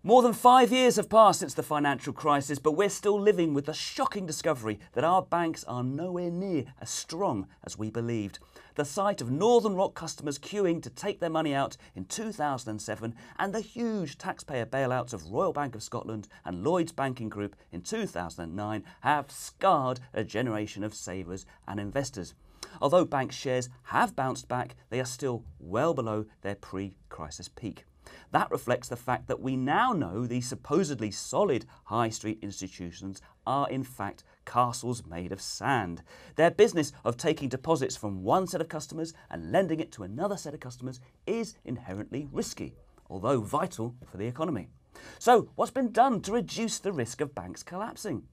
More than 5 years have passed since the financial crisis, but we're still living with the shocking discovery that our banks are nowhere near as strong as we believed. The sight of Northern Rock customers queuing to take their money out in 2007 and the huge taxpayer bailouts of Royal Bank of Scotland and Lloyds Banking Group in 2009 have scarred a generation of savers and investors. Although bank shares have bounced back, they are still well below their pre-crisis peak. That reflects the fact that we now know these supposedly solid high street institutions are in fact castles made of sand. Their business of taking deposits from one set of customers and lending it to another set of customers is inherently risky, although vital for the economy. So what's been done to reduce the risk of banks collapsing?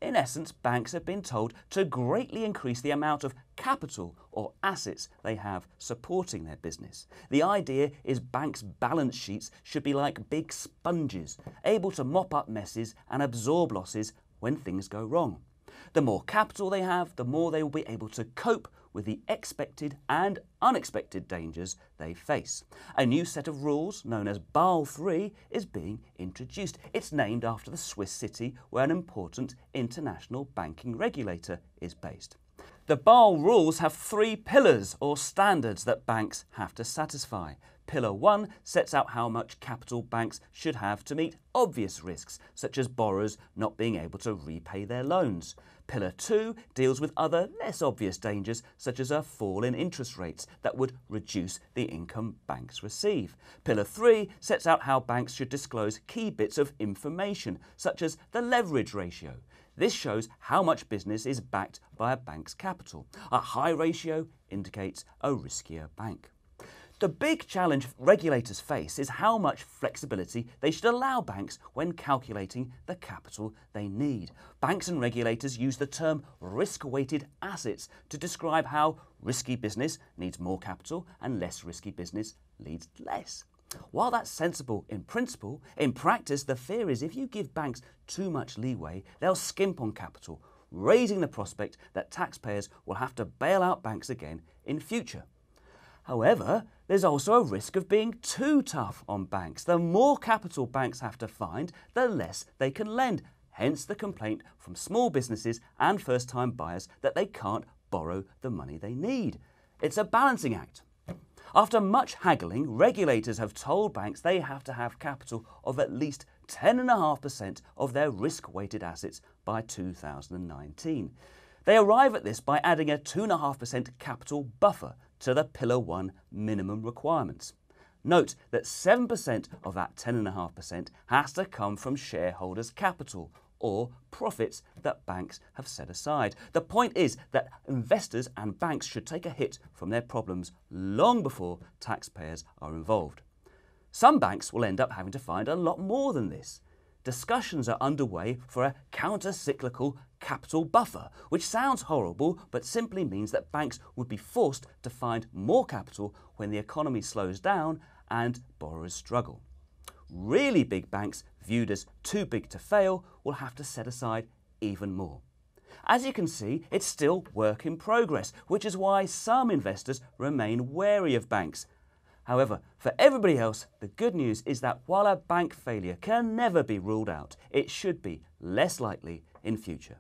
In essence, banks have been told to greatly increase the amount of capital or assets they have supporting their business. The idea is banks' balance sheets should be like big sponges, able to mop up messes and absorb losses when things go wrong. The more capital they have, the more they will be able to cope with the expected and unexpected dangers they face. A new set of rules, known as Basel III, is being introduced. It's named after the Swiss city where an important international banking regulator is based. The Basel rules have 3 pillars or standards that banks have to satisfy. Pillar 1 sets out how much capital banks should have to meet obvious risks, such as borrowers not being able to repay their loans. Pillar 2 deals with other less obvious dangers, such as a fall in interest rates that would reduce the income banks receive. Pillar 3 sets out how banks should disclose key bits of information, such as the leverage ratio. This shows how much business is backed by a bank's capital. A high ratio indicates a riskier bank. The big challenge regulators face is how much flexibility they should allow banks when calculating the capital they need. Banks and regulators use the term risk-weighted assets to describe how risky business needs more capital and less risky business needs less. While that's sensible in principle, in practice the fear is if you give banks too much leeway, they'll skimp on capital, raising the prospect that taxpayers will have to bail out banks again in future. However, there's also a risk of being too tough on banks. The more capital banks have to find, the less they can lend. Hence the complaint from small businesses and first-time buyers that they can't borrow the money they need. It's a balancing act. After much haggling, regulators have told banks they have to have capital of at least 10.5% of their risk-weighted assets by 2019. They arrive at this by adding a 2.5% capital buffer to the Pillar 1 minimum requirements. Note that 7% of that 10.5% has to come from shareholders' capital or profits that banks have set aside. The point is that investors and banks should take a hit from their problems long before taxpayers are involved. Some banks will end up having to find a lot more than this. Discussions are underway for a counter-cyclical capital buffer, which sounds horrible but simply means that banks would be forced to find more capital when the economy slows down and borrowers struggle. Really big banks, viewed as too big to fail, will have to set aside even more. As you can see, it's still work in progress, which is why some investors remain wary of banks. However, for everybody else, the good news is that while a bank failure can never be ruled out, it should be less likely in future.